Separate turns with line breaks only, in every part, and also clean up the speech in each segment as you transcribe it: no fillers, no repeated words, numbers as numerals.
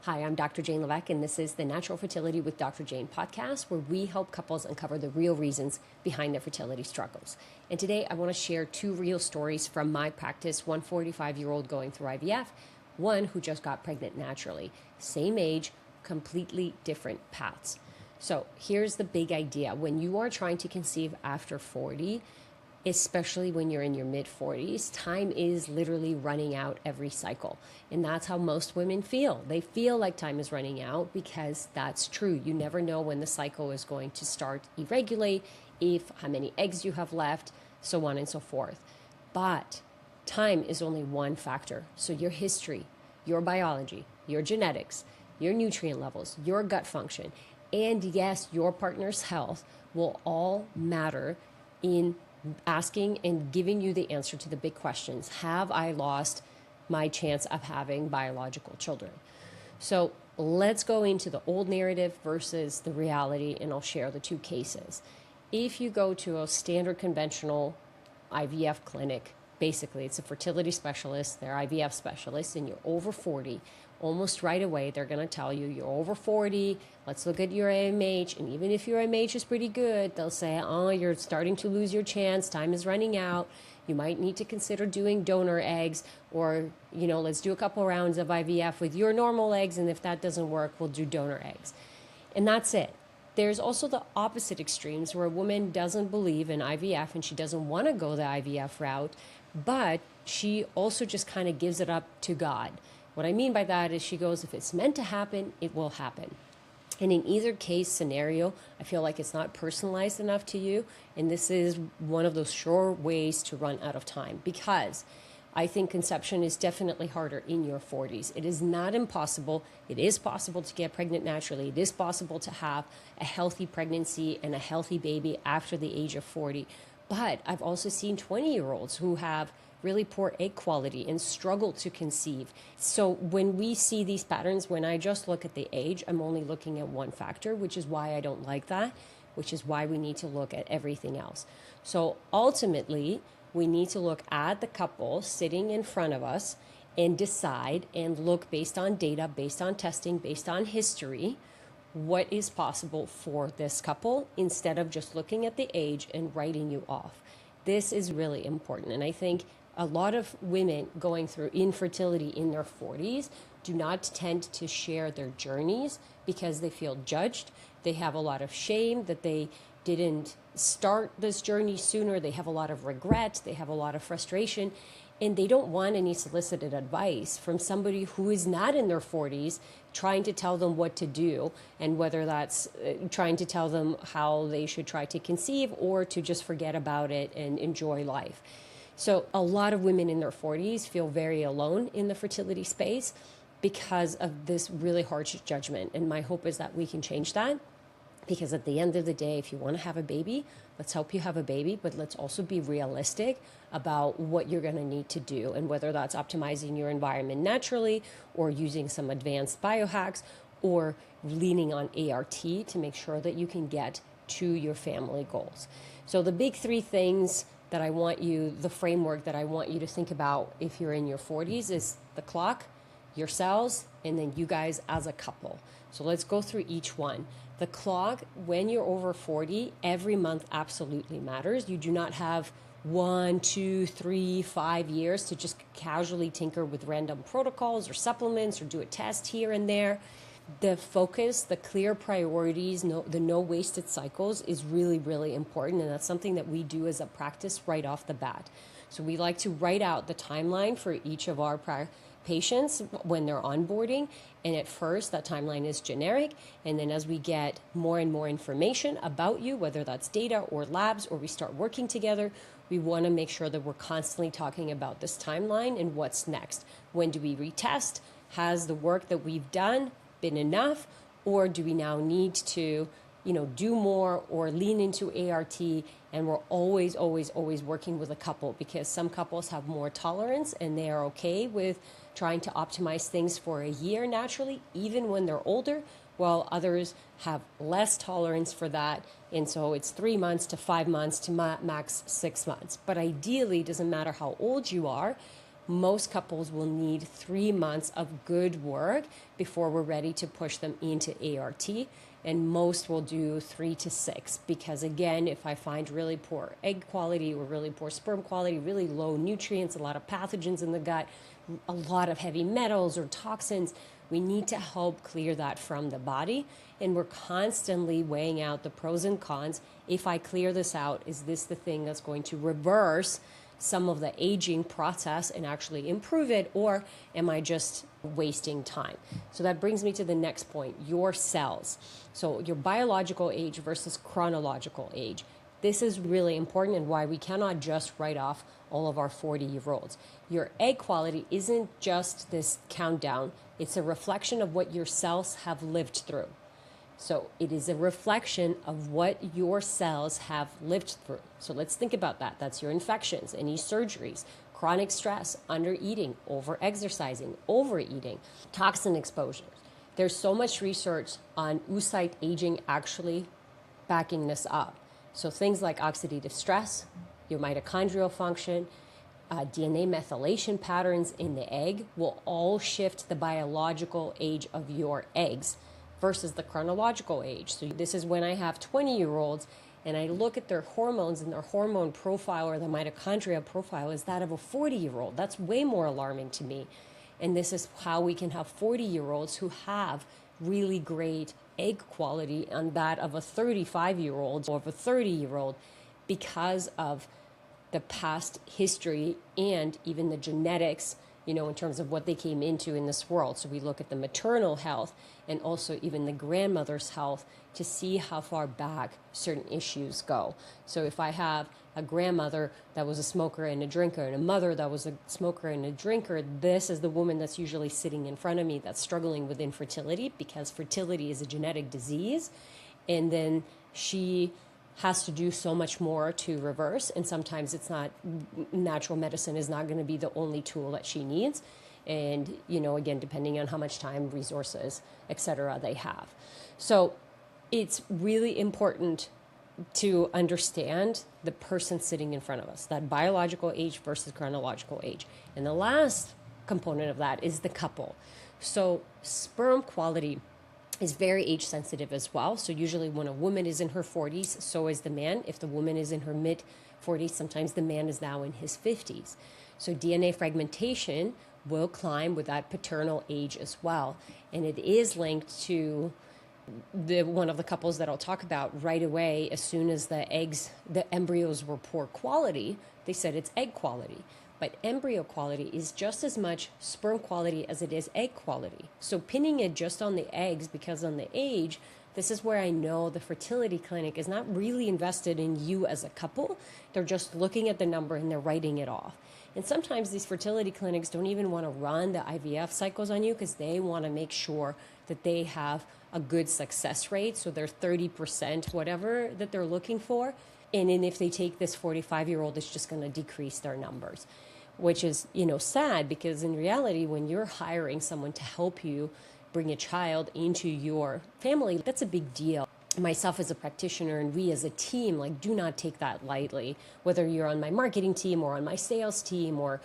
Hi, I'm Dr. Jane Levesque, and this is the Natural Fertility with Dr. Jane podcast, where we help couples uncover the real reasons behind their fertility struggles. And today I want to share two real stories from my practice, one 45-year-old going through IVF, one who just got pregnant naturally. Same age, completely different paths. So here's the big idea. When you are trying to conceive after 40, especially when you're in your mid-40s, time is literally running out every cycle. And that's how most women feel. They feel like time is running out because that's true. You never know when the cycle is going to start irregularly, how many eggs you have left, so on and so forth. But time is only one factor. So your history, your biology, your genetics, your nutrient levels, your gut function, and yes, your partner's health will all matter in asking and giving you the answer to the big questions. Have I lost my chance of having biological children? So let's go into the old narrative versus the reality, and I'll share the two cases. If you go to a standard conventional IVF clinic, basically it's a fertility specialist, they're IVF specialists, and you're over 40, almost right away they're going to tell you you're over 40, let's look at your AMH, and even if your AMH is pretty good, they'll say, oh, you're starting to lose your chance, time is running out, you might need to consider doing donor eggs, or, let's do a couple rounds of IVF with your normal eggs, and if that doesn't work, we'll do donor eggs. And that's it. There's also the opposite extremes where a woman doesn't believe in IVF and she doesn't want to go the IVF route, but she also just kind of gives it up to God. What I mean by that is she goes, if it's meant to happen, it will happen. And in either case scenario, I feel like it's not personalized enough to you. And this is one of those sure ways to run out of time, because I think conception is definitely harder in your 40s. It is not impossible. It is possible to get pregnant naturally. It is possible to have a healthy pregnancy and a healthy baby after the age of 40. But I've also seen 20-year-olds who have really poor egg quality and struggle to conceive. So when we see these patterns, when I just look at the age, I'm only looking at one factor, which is why I don't like that, which is why we need to look at everything else. So ultimately, we need to look at the couple sitting in front of us and decide and look based on data, based on testing, based on history, what is possible for this couple instead of just looking at the age and writing you off. This is really important. And I think a lot of women going through infertility in their 40s do not tend to share their journeys because they feel judged. They have a lot of shame that they didn't start this journey sooner. They have a lot of regret. They have a lot of frustration. And they don't want any solicited advice from somebody who is not in their 40s trying to tell them what to do, and whether that's trying to tell them how they should try to conceive or to just forget about it and enjoy life. So a lot of women in their 40s feel very alone in the fertility space because of this really harsh judgment. And my hope is that we can change that. Because at the end of the day, if you want to have a baby, let's help you have a baby, but let's also be realistic about what you're going to need to do, and whether that's optimizing your environment naturally or using some advanced biohacks or leaning on ART to make sure that you can get to your family goals. So the big three things that I want you, the framework that I want you to think about if you're in your 40s is the clock, your cells, and then you guys as a couple. So let's go through each one. The clock, when you're over 40, every month absolutely matters. You do not have 1, 2, 3, 5 years to just casually tinker with random protocols or supplements or do a test here and there. The focus, the clear priorities, the no wasted cycles is really, really important. And that's something that we do as a practice right off the bat. So we like to write out the timeline for each of our patients when they're onboarding. And at first, that timeline is generic. And then as we get more and more information about you, whether that's data or labs, or we start working together, we want to make sure that we're constantly talking about this timeline and what's next. When do we retest? Has the work that we've done been enough? Or do we now need to do more or lean into ART? And we're always, always, always working with a couple, because some couples have more tolerance and they are okay with trying to optimize things for a year naturally, even when they're older, while others have less tolerance for that. And so it's 3 months to 5 months to max 6 months. But ideally, it doesn't matter how old you are, Most couples will need 3 months of good work before we're ready to push them into ART. And most will do 3 to 6 because, again, if I find really poor egg quality or really poor sperm quality, really low nutrients, a lot of pathogens in the gut, a lot of heavy metals or toxins, we need to help clear that from the body. And we're constantly weighing out the pros and cons. If I clear this out, is this the thing that's going to reverse some of the aging process and actually improve it, or am I just wasting time? So that brings me to the next point, your cells. So your biological age versus chronological age. This is really important and why we cannot just write off all of our 40-year-olds. Your egg quality isn't just this countdown. It's a reflection of what your cells have lived through. So it is a reflection of what your cells have lived through. So let's think about that. That's your infections, any surgeries, chronic stress, under-eating, over-exercising, overeating, toxin exposures. There's so much research on oocyte aging actually backing this up. So things like oxidative stress, your mitochondrial function, DNA methylation patterns in the egg will all shift the biological age of your eggs versus the chronological age. So this is when I have 20-year-olds and I look at their hormones, and their hormone profile or the mitochondria profile is that of a 40-year-old. That's way more alarming to me. And this is how we can have 40-year-olds who have really great egg quality and that of a 35-year-old or of a 30-year-old because of the past history and even the genetics, in terms of what they came into in this world. So we look at the maternal health and also even the grandmother's health to see how far back certain issues go. So if I have a grandmother that was a smoker and a drinker and a mother that was a smoker and a drinker, this is the woman that's usually sitting in front of me that's struggling with infertility because fertility is a genetic disease. And then she has to do so much more to reverse, and sometimes it's not, natural medicine is not going to be the only tool that she needs, and again, depending on how much time, resources, etc. they have. So it's really important to understand the person sitting in front of us, that biological age versus chronological age. And the last component of that is the couple. So sperm quality is very age sensitive as well. So usually when a woman is in her 40s, so is the man. If the woman is in her mid 40s, sometimes the man is now in his 50s. So DNA fragmentation will climb with that paternal age as well. And it is linked to one of the couples that I'll talk about right away. As soon as the embryos were poor quality, they said it's egg quality. But embryo quality is just as much sperm quality as it is egg quality. So pinning it just on the eggs because on the age, this is where I know the fertility clinic is not really invested in you as a couple. They're just looking at the number and they're writing it off. And sometimes these fertility clinics don't even want to run the IVF cycles on you because they want to make sure that they have a good success rate. So they're 30%, whatever that they're looking for. And then if they take this 45-year-old, it's just going to decrease their numbers, which is, sad because in reality, when you're hiring someone to help you bring a child into your family, that's a big deal. Myself as a practitioner and we as a team, do not take that lightly. Whether you're on my marketing team or on my sales team or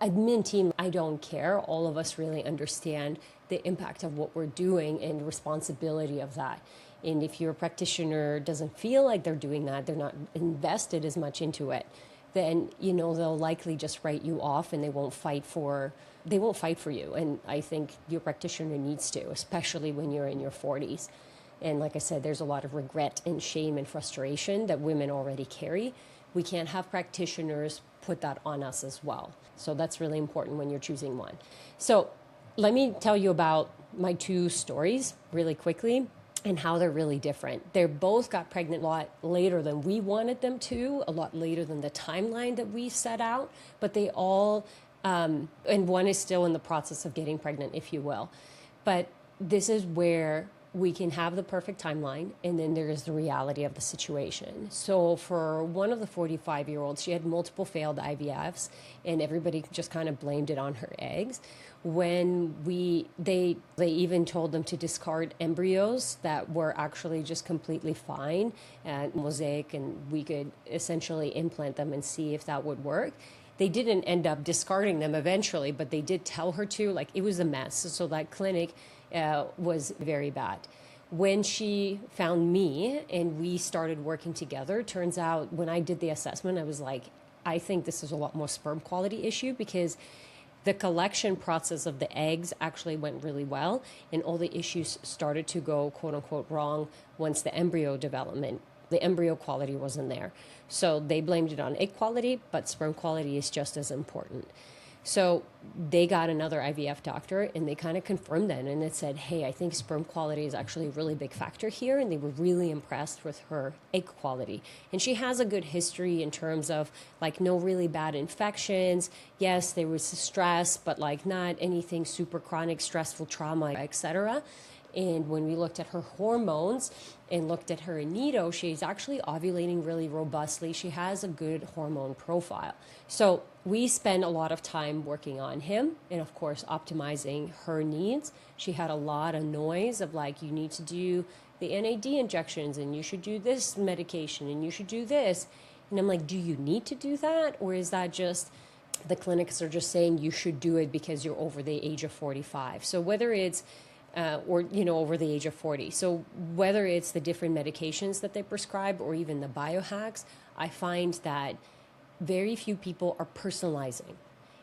admin team, I don't care. All of us really understand the impact of what we're doing and the responsibility of that. And if your practitioner doesn't feel like they're doing that, they're not invested as much into it, then, they'll likely just write you off and they won't fight for you. And I think your practitioner needs to, especially when you're in your 40s. And like I said, there's a lot of regret and shame and frustration that women already carry. We can't have practitioners put that on us as well. So that's really important when you're choosing one. So let me tell you about my two stories really quickly and how they're really different. They both got pregnant a lot later than we wanted them to, a lot later than the timeline that we set out, but they all, and one is still in the process of getting pregnant, if you will. But this is where we can have the perfect timeline, and then there is the reality of the situation. So for one of the 45-year-olds, she had multiple failed IVFs, and everybody just kind of blamed it on her eggs. When they even told them to discard embryos that were actually just completely fine and mosaic, and we could essentially implant them and see if that would work. They didn't end up discarding them eventually, but they did tell her to. Like, it was a mess. So that clinic was very bad. When she found me and we started working together, turns out when I did the assessment, I was like, I think this is a lot more sperm quality issue, because the collection process of the eggs actually went really well, and all the issues started to go quote unquote wrong once the embryo development, the embryo quality wasn't there. So they blamed it on egg quality, but sperm quality is just as important. So they got another IVF doctor, and they kind of confirmed that, and it said, hey, I think sperm quality is actually a really big factor here, and they were really impressed with her egg quality. And she has a good history in terms of like no really bad infections. Yes, there was stress, but like not anything super chronic, stressful trauma, etc. And when we looked at her hormones and looked at her aneto, she's actually ovulating really robustly. She has a good hormone profile. So we spend a lot of time working on him and, of course, optimizing her needs. She had a lot of noise of like, you need to do the NAD injections, and you should do this medication, and you should do this. And I'm like, do you need to do that? Or is that just the clinics are just saying you should do it because you're over the age of 45? So whether it's or over the age of 40. So whether it's the different medications that they prescribe or even the biohacks, I find that very few people are personalizing.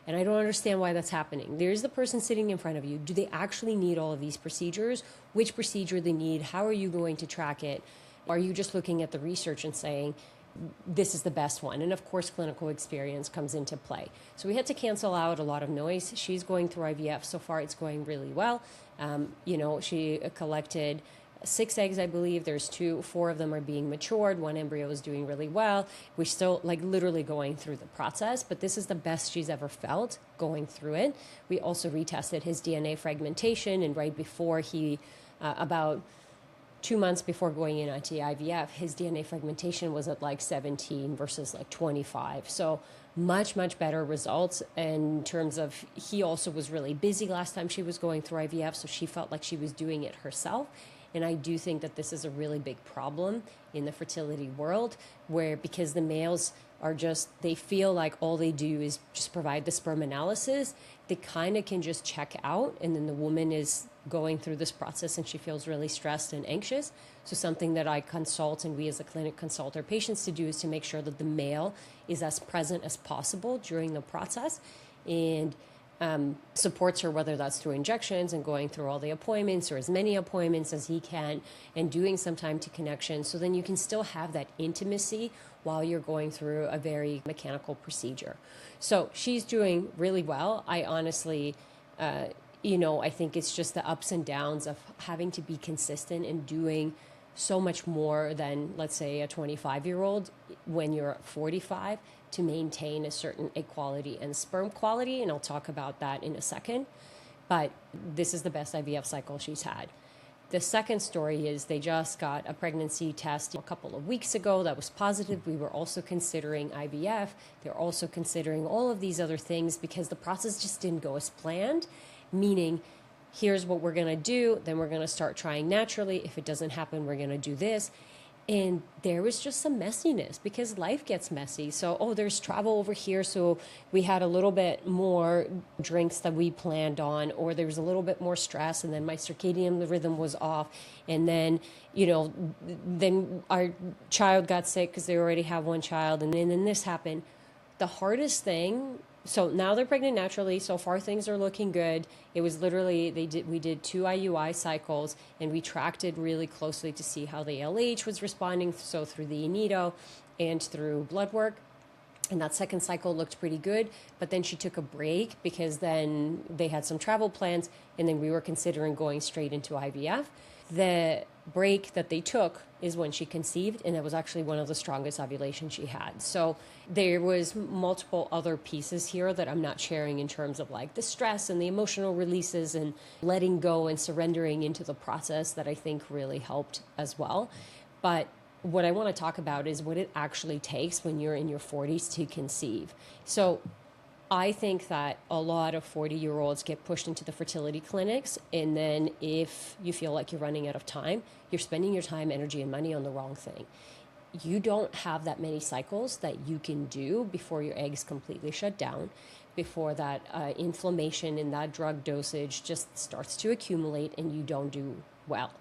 And I don't understand why that's happening. There's the person sitting in front of you. Do they actually need all of these procedures? Which procedure they need? How are you going to track it? Are you just looking at the research and saying, this is the best one? And of course, clinical experience comes into play. So we had to cancel out a lot of noise. She's going through IVF. So far, it's going really well. She collected 6 eggs, I believe. There's 4 of them are being matured. 1 embryo is doing really well. We're still like literally going through the process, but this is the best she's ever felt going through it. We also retested his DNA fragmentation, and right before he, about 2 months before going in onto IVF, his DNA fragmentation was at like 17 versus like 25. So much, much better results in terms of, he also was really busy last time she was going through IVF, so she felt like she was doing it herself. And I do think that this is a really big problem in the fertility world, where because the males are just, they feel like all they do is just provide the sperm analysis, they kind of can just check out, and then the woman is going through this process and she feels really stressed and anxious. So something that I consult, and we as a clinic consult our patients to do, is to make sure that the male is as present as possible during the process, and supports her, whether that's through injections and going through all the appointments or as many appointments as he can, and doing some time to connection, so then you can still have that intimacy while you're going through a very mechanical procedure. So she's doing really well. I honestly, I think it's just the ups and downs of having to be consistent and doing so much more than, let's say, a 25-year-old when you're 45, to maintain a certain egg quality and sperm quality. And I'll talk about that in a second. But this is the best IVF cycle she's had. The second story is they just got a pregnancy test a couple of weeks ago that was positive. We were also considering IVF. They're also considering all of these other things because the process just didn't go as planned, meaning here's what we're going to do, then we're going to start trying naturally. If it doesn't happen, we're going to do this. And there was just some messiness because life gets messy. So, there's travel over here, so we had a little bit more drinks than we planned on, or there was a little bit more stress, and then my circadian rhythm was off. And then, then our child got sick because they already have one child, and then this happened. The hardest thing, so now they're pregnant naturally. So far, things are looking good. It was literally, we did 2 IUI cycles, and we tracked it really closely to see how the LH was responding. So through the aneto and through blood work. And that second cycle looked pretty good. But then she took a break because then they had some travel plans, and then we were considering going straight into IVF. The break that they took is when she conceived, and it was actually one of the strongest ovulations she had. So there was multiple other pieces here that I'm not sharing in terms of like the stress and the emotional releases and letting go and surrendering into the process that I think really helped as well. But what I want to talk about is what it actually takes when you're in your 40s to conceive. So I think that a lot of 40-year-olds get pushed into the fertility clinics, and then if you feel like you're running out of time, you're spending your time, energy, and money on the wrong thing. you don't have that many cycles that you can do before your eggs completely shut down, before that inflammation and that drug dosage just starts to accumulate and you don't do well.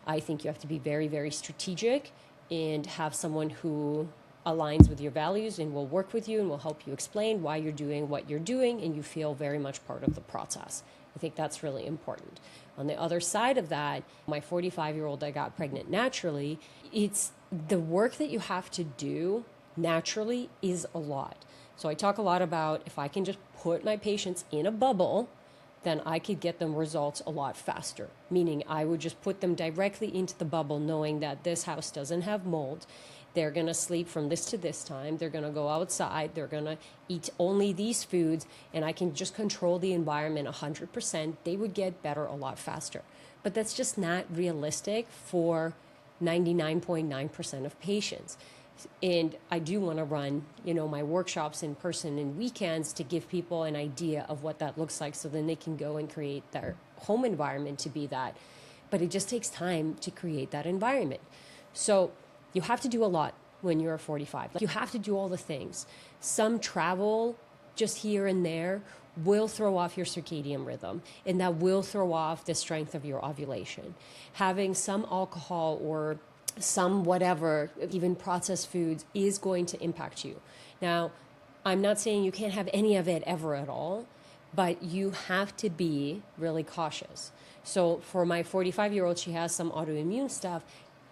I think you have to be very, very strategic and have someone who aligns with your values and will work with you and will help you explain why you're doing what you're doing, and you feel very much part of the process. I think that's really important. On the other side of that, my 45-year-old that got pregnant naturally, it's the work that you have to do naturally is a lot. So I talk a lot about if I can just put my patients in a bubble, then I could get them results a lot faster. Meaning I would just put them directly into the bubble knowing that this house doesn't have mold. They're going to sleep from this to this time. They're going to go outside. They're going to eat only these foods. And I can just control the environment 100%. They would get better a lot faster. But that's just not realistic for 99.9% of patients. And I do want to run, my workshops in person and weekends to give people an idea of what that looks like so then they can go and create their home environment to be that. But it just takes time to create that environment. So you have to do a lot when you're 45. You have to do all the things. Some travel just here and there will throw off your circadian rhythm, and that will throw off the strength of your ovulation. Having some alcohol or some whatever, even processed foods, is going to impact you. Now, I'm not saying you can't have any of it ever at all, but you have to be really cautious. So for my 45-year-old, she has some autoimmune stuff.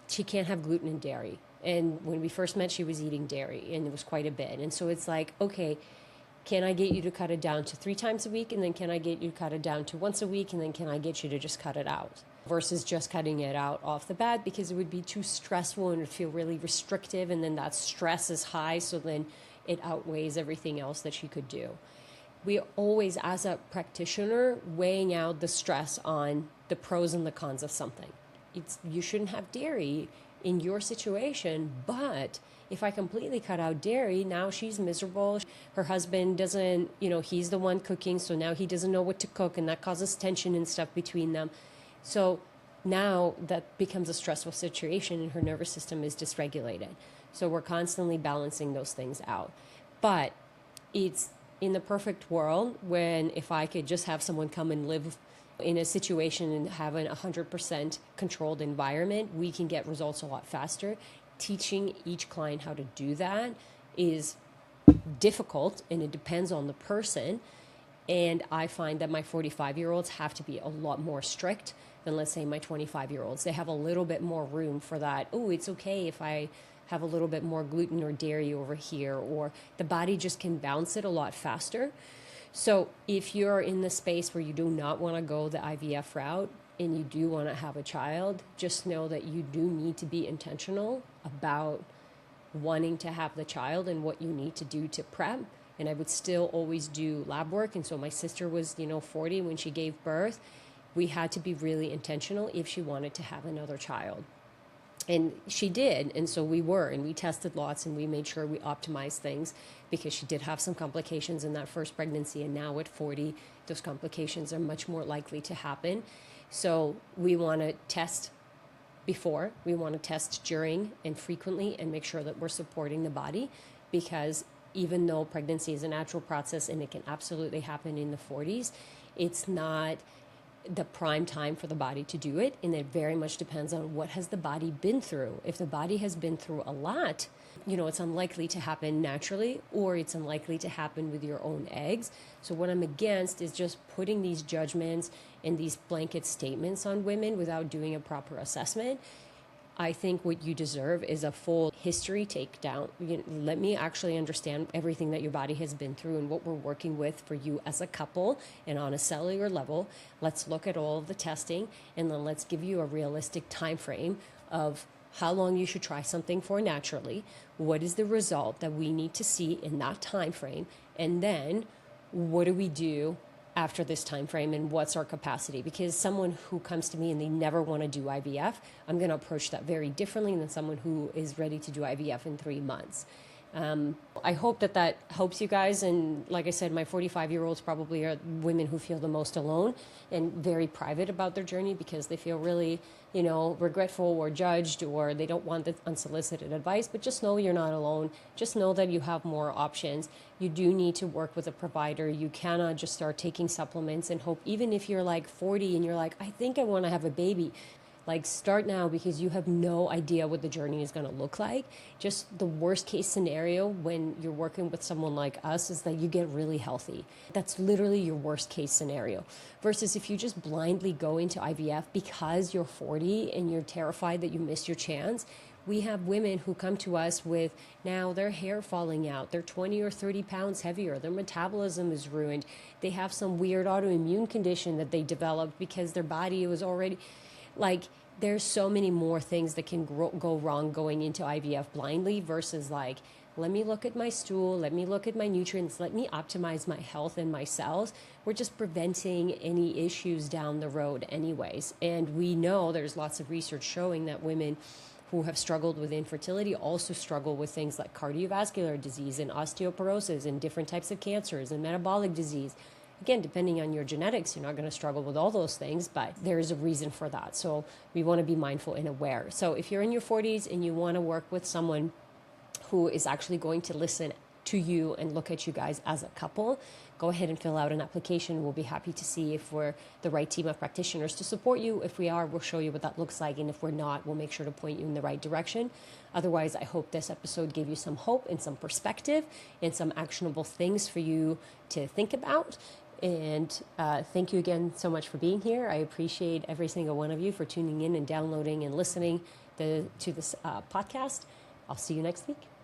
She can't have gluten and dairy. And when we first met, she was eating dairy, and it was quite a bit. And so it's like, okay, can I get you to cut it down to 3 times a week? And then can I get you to cut it down to once a week? And then can I get you to just cut it out? Versus just cutting it out off the bat, because it would be too stressful and it would feel really restrictive. And then that stress is high. So then it outweighs everything else that she could do. We always, as a practitioner, weighing out the stress on the pros and the cons of something. You shouldn't have dairy in your situation, but if I completely cut out dairy, now she's miserable. Her husband doesn't, he's the one cooking, so now he doesn't know what to cook, and that causes tension and stuff between them. So now that becomes a stressful situation, and her nervous system is dysregulated. So we're constantly balancing those things out. But it's in the perfect world when if I could just have someone come and live in a situation and have an 100% controlled environment, we can get results a lot faster. Teaching each client how to do that is difficult, and it depends on the person. And I find that my 45-year-olds have to be a lot more strict than, let's say, my 25-year-olds. They have a little bit more room for that. Oh, it's okay if I have a little bit more gluten or dairy over here, or the body just can bounce it a lot faster. So if you're in the space where you do not want to go the IVF route and you do want to have a child, just know that you do need to be intentional about wanting to have the child and what you need to do to prep. And I would still always do lab work. And so my sister was, 40 when she gave birth. We had to be really intentional if she wanted to have another child. And she did, and so we tested lots, and we made sure we optimized things, because she did have some complications in that first pregnancy, and now at 40, those complications are much more likely to happen. So we want to test before, we want to test during and frequently, and make sure that we're supporting the body, because even though pregnancy is a natural process and it can absolutely happen in the 40s, it's not the prime time for the body to do it, and it very much depends on what has the body been through. If the body has been through a lot, it's unlikely to happen naturally, or it's unlikely to happen with your own eggs. So what I'm against is just putting these judgments and these blanket statements on women without doing a proper assessment. I think what you deserve is a full history takedown. Let me actually understand everything that your body has been through and what we're working with for you as a couple and on a cellular level. Let's look at all of the testing, and then let's give you a realistic time frame of how long you should try something for naturally. What is the result that we need to see in that time frame? And then what do we do after this time frame, and what's our capacity? Because someone who comes to me and they never want to do IVF, I'm going to approach that very differently than someone who is ready to do IVF in 3 months. I hope that helps you guys. And like I said, my 45-year-olds probably are women who feel the most alone and very private about their journey because they feel really, regretful or judged, or they don't want the unsolicited advice. But just know you're not alone. Just know that you have more options. You do need to work with a provider. You cannot just start taking supplements and hope, even if you're like 40 and you're like, I think I want to have a baby. Like, start now, because you have no idea what the journey is going to look like. Just the worst case scenario when you're working with someone like us is that you get really healthy. That's literally your worst case scenario. Versus if you just blindly go into IVF because you're 40 and you're terrified that you missed your chance. We have women who come to us with now their hair falling out, they're 20 or 30 pounds heavier, their metabolism is ruined, they have some weird autoimmune condition that they developed because their body was already... Like, there's so many more things that can go wrong going into IVF blindly versus like, let me look at my stool, let me look at my nutrients, let me optimize my health and my cells. We're just preventing any issues down the road anyways. And we know there's lots of research showing that women who have struggled with infertility also struggle with things like cardiovascular disease and osteoporosis and different types of cancers and metabolic disease. Again, depending on your genetics, you're not going to struggle with all those things, but there is a reason for that. So we want to be mindful and aware. So if you're in your 40s and you want to work with someone who is actually going to listen to you and look at you guys as a couple, go ahead and fill out an application. We'll be happy to see if we're the right team of practitioners to support you. If we are, we'll show you what that looks like. And if we're not, we'll make sure to point you in the right direction. Otherwise, I hope this episode gave you some hope and some perspective and some actionable things for you to think about. And thank you again so much for being here. I appreciate every single one of you for tuning in and downloading and listening to this podcast. I'll see you next week.